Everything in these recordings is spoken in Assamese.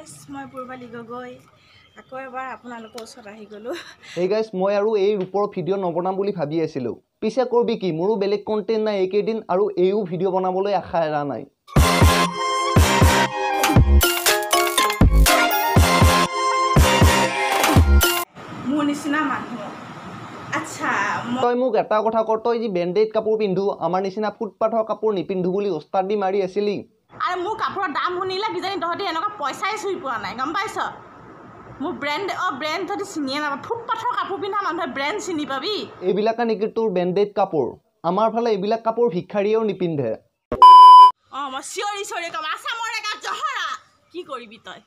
গাইস মই পূৰ্বালী গগৈ আকৌ এবাৰ আপোনালোকৰ ওচৰত আহি গলো এই গাইস মই আৰু এই ৰূপৰ ভিডিও নবনাম বুলি ভাবি আছিলো পিছে কৰবি কি মোৰো বেলেগ কন্টেন্ট নাই একেদিন আৰু এইও ভিডিও বনাবলৈ আশা এৰা নাই মোৰ নিচিনা মানুহ আচ্ছা তই মোক এটা কথা ক তই যি ব্যান্ডেড কাপোৰ পিন্ধু আমাৰ নিচিনা ফুটপাথৰ কাপোৰ নিপিন্ধু বুলি ওস্তাদ দি মাৰি আছিলি আৰে মোৰ কাপোৰৰ দাম শুনিলে কিজানি তহঁতি এনেকুৱা পইচাই চুই পোৱা নাই গম পাইছ মোৰ ব্ৰেণ্ড তহঁতি চিনিয়ে নাপা ফুটপাথৰ কাপোৰ পিন্ধা মানুহে ব্ৰেণ্ড চিনি পাবি এইবিলাকা নেকি তোৰ ব্যান্ডেড কাপোৰ আমাৰ ফালে এইবিলাক কাপোৰ ভিক্ষাৰীয়েও নিপিন্ধে মই চিঞৰি কম আছামৰ একা জহৰা কি কৰিবি তই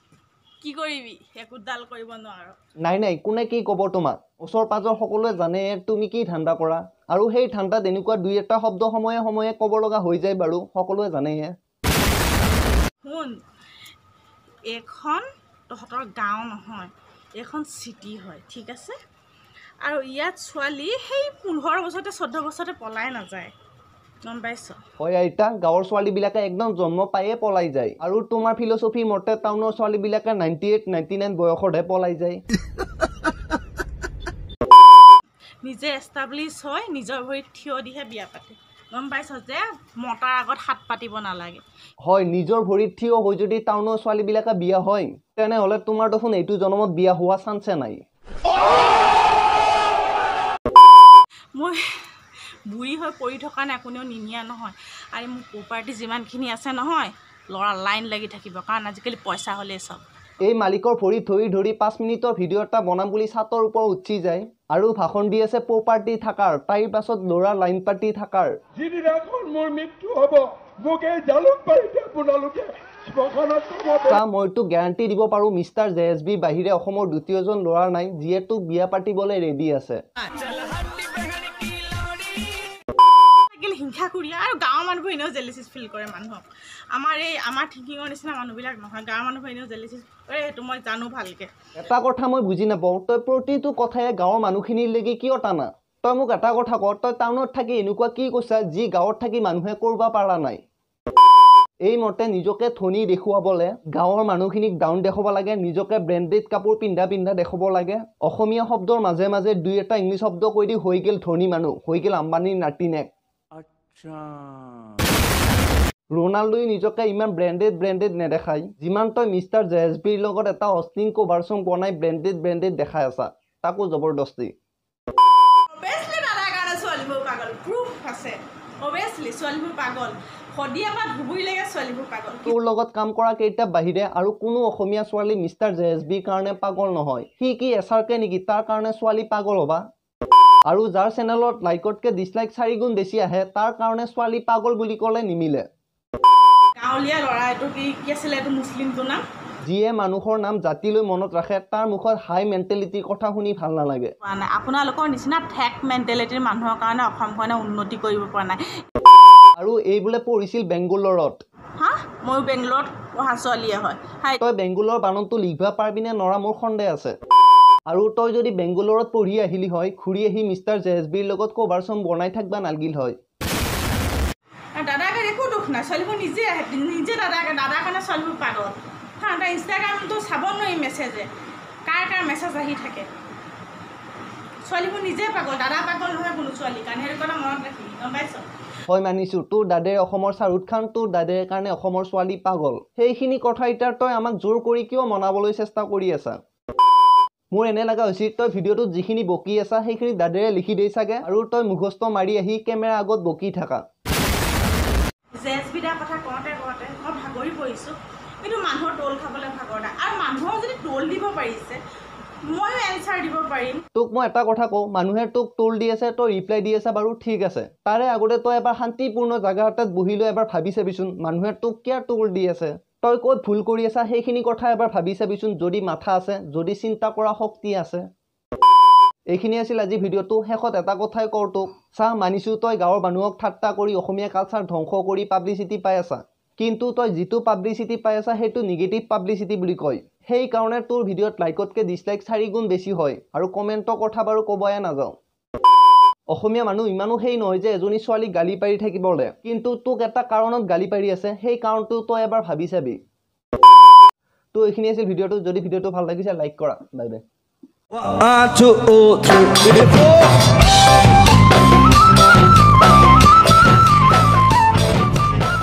কি কৰিবি একোডাল কৰিব নোৱাৰ নাই কোনে কি ক'ব তোমাক ওচৰ পাজৰ সকলোৱে জানে তুমি কি ঠাণ্ডা কৰা আৰু সেই ঠাণ্ডাত এনেকুৱা দুই এটা শব্দ সময়ে সময়ে ক'ব লগা হৈ যায় বাৰু সকলোৱে জানে শুন এখন তহঁতৰ গাঁও নহয় এখন চিটি হয় ঠিক আছে আৰু ইয়াত ছোৱালী সেই 15 বছৰতে 14 বছৰতে পলাই নাযায় গম পাইছ হয় আইতা গাঁৱৰ ছোৱালীবিলাকে একদম জন্ম পায়ে পলাই যায় আৰু তোমাৰ ফিলচফি মতে টাউনৰ ছোৱালীবিলাকে 98 99 বয়সতহে পলাই যায় নিজে এষ্টাব্লিছ হয় নিজৰ ভৰিত থিয় দিহে বিয়া পাতে গম পাইছ যে মতাৰ আগত হাত পাতিব নালাগে হয় নিজৰ ভৰিত থিয় হৈ যদি টাউনৰ ছোৱালীবিলাকে বিয়া হয় তেনেহ'লে তোমাৰ দেখোন এইটো জন্মত বিয়া হোৱা চান্সে নাই মই বুঢ়ী হৈ পৰি থকা নাই কোনেও নিনিয়া নহয় আৰু মোৰ প্ৰপাৰ্টি যিমানখিনি আছে নহয় ল'ৰা লাইন লাগি থাকিব কাৰণ আজিকালি পইচা হ'লেই চব এই মালিকৰ ভৰি ধৰি 5 মিনিটৰ ভিডিঅ' এটা বনাম বুলি ছাতৰ ওপৰত উঠি যায় আৰু ভাষণ দি আছে প্ৰপাৰ্টি থাকাৰ তাইৰ পাছত ল'ৰা লাইন পাতি থাকাৰ যিদিনাখন মোৰ মৃত্যু হ'ব মোক এই জালুকবাৰীতে আপোনালোকে মইতো গেৰাণ্টি দিব পাৰোঁ মিষ্টাৰ JSB বাহিৰে অসমৰ দ্বিতীয়জন ল'ৰা নাই যিয়ে তোক বিয়া পাতিবলৈ ৰেডি আছে হিংসা কৰি আৰু গাঁৱৰ মানুহবোৰ এনেও জেলিচিছ ফিল কৰে মানুহক আমাৰ থিংকিঙৰ নিচিনা মানুহবিলাক নহয় গাঁৱৰ মানুহবোৰ এনেও জেলিচিছ কৰে সেইটো মই জানো ভালকে এটা কথা মই বুজি নাপাওঁ তই প্ৰতিটো কথাই গাঁৱৰ মানুহখিনিৰ লাগি কিয় টানা তই মোক এটা কথা ক তই টাউনত থাকি এনেকুৱা কি কৈছা যি গাঁৱত থাকি মানুহে কৰিব পৰা নাই এই মতে নিজকে ধনী দেখুৱাবলৈ গাঁৱৰ মানুহখিনিক ডাউন দেখাব লাগে নিজকে ব্ৰেণ্ডেড কাপোৰ পিন্ধা দেখাব লাগে অসমীয়া শব্দৰ মাজে মাজে দুই এটা ইংলিছ শব্দ কৈ দি হৈ গ'ল ধনী মানুহ হৈ গ'ল আম্বানীৰ নাতিনেক ৰোনাল্ডোই নিজকে ইমান ব্ৰেণ্ডেড নেদেখায় যিমান তই মিষ্টাৰ JSBৰ লগত এটা অশ্লীল কভাৰ সং বনাই ব্ৰেণ্ডেড দেখাই আছা তাকো জবৰদস্তি অবভিয়াছলি দাদাৰ কাৰণে ছোৱালীবোৰ পাগল প্ৰুফ আছে অবভিয়াছলি ছোৱালীবোৰ পাগল সদিয়াপা ধুবুৰীলৈকে ছোৱালীবোৰ পাগল তোৰ লগত কাম কৰা কেইটা বাহিৰে আৰু কোনো অসমীয়া ছোৱালী মিষ্টাৰ JSBৰ কাৰণে পাগল নহয় সি কি এছাৰকে নেকি তাৰ কাৰণে ছোৱালী পাগল হ'বা আৰু যাৰ চেনেলত লাইকতকৈ ডিছলাইক 4 গুণ বেছি আহে তাৰ কাৰণে ছোৱালী পাগল বুলি ক'লে নিমিলে গাঁৱলীয়া ল'ৰা এইটো কি আছিলে এইটো মুছলিমটো নাম যিয়ে মানুহৰ নাম জাতিলৈ মনত ৰাখে তাৰ মুখত হাই মেণ্টেলিটিৰ কথা শুনি ভাল নালাগে আপোনালোকৰ নিচিনা ঠেক মেণ্টেলিটিৰ মানুহৰ কাৰণে অসমখনে উন্নতি কৰিব পৰা নাই আৰু এই বোলে পঢ়িছিল বেংগলোৰত ময়ো বেংগলোৰত পঢ়া ছোৱালীয়ে হয় তই বেংগলোৰৰ বাননটো লিখিব পাৰিবিনে নৰা মোৰ সন্দেহ আছে আৰু তই যদি বেংগলোৰত পঢ়ি আহিলি হয় ঘূৰি আহি মিষ্টাৰ JSBৰ লগত কভাৰ সং বনাই থাকিবা নালাগিল হয় দাদাকে একো দুখ নাই ছোৱালীবোৰ নিজে দাদাৰ কাৰণে ছোৱালীবোৰ পাগল তাই ইনষ্টাগ্ৰামটো চাব নোৱাৰি মেছেজে কাৰ মেছেজ আহি থাকে ছোৱালীবোৰ নিজে পাগল দাদা পাগল নহয় কোনো ছোৱালী কাৰণে সেইটো কথা মনত ৰাখিবি গম পাইছ হয় মানিছোঁ তোৰ দাদাই অসমৰ শ্বাহৰুখ খান তোৰ দাদাৰ কাৰণে অসমৰ ছোৱালী পাগল সেইখিনি কথা এতিয়া তই আমাক জোৰ কৰি কিয় মনাবলৈ চেষ্টা কৰি আছা মোৰ এনে লগা হৈছিল তই ভিডিঅ'টোত যিখিনি বকি আছা সেইখিনি দাদাৰে লিখি দেই চাগে আৰু তই মুখস্থ মাৰি আহি কেমেৰা আগত বকি থাকা JSBৰ কথা কওঁতে মই ভাগৰি পৰিছোঁ কিন্তু মানুহৰ টোল খাবলৈ ভাগৰ নাই আৰু মানুহৰ যদি টোল দিব পাৰিছে ময়ো এনচাৰ দিব পাৰিম তোক মই এটা কথা কওঁ মানুহে তোক টোল দি আছে তই ৰিপ্লাই দি আছে বাৰু ঠিক আছে তাৰে আগতে তই এবাৰ শান্তিপূৰ্ণ জেগা এটাত বহি লৈ এবাৰ ভাবি চাবিচোন মানুহে তোক কিয় টোল দি আছে তই ক'ত ভুল কৰি আছা সেইখিনি কথা এবাৰ ভাবি চাবিচোন যদি মাথা আছে যদি চিন্তা কৰা শক্তি আছে এইখিনি আছিল আজি ভিডিঅ'টো শেষত এটা কথাই কওঁ তোক চাহ মানিছোঁ তই গাঁৱৰ মানুহক ঠাট্টা কৰি অসমীয়া কালচাৰ ধ্বংস কৰি পাব্লিচিটি পাই আছা কিন্তু তই যিটো পাব্লিচিটি পাই আছা সেইটো নিগেটিভ পাব্লিচিটি বুলি কয় সেইকাৰণে তোৰ ভিডিঅ'ত লাইকতকৈ ডিছলাইক 4 গুণ বেছি হয় আৰু কমেণ্টৰ কথা বাৰু ক'বয়ে নাযাওঁ অসমীয়া মানুহ ইমানো সেই নহয় যে এজনী ছোৱালী গালি পাৰি থাকিবলৈ কিন্তু তোক এটা কাৰণত গালি পাৰি আছে সেই কাৰণটো তই এবাৰ ভাবি চাবি তো এইখিনি আছিল ভিডিঅ'টো যদি ভিডিঅ'টো ভাল লাগিছে লাইক কৰা বাই বাই 1 2 3 4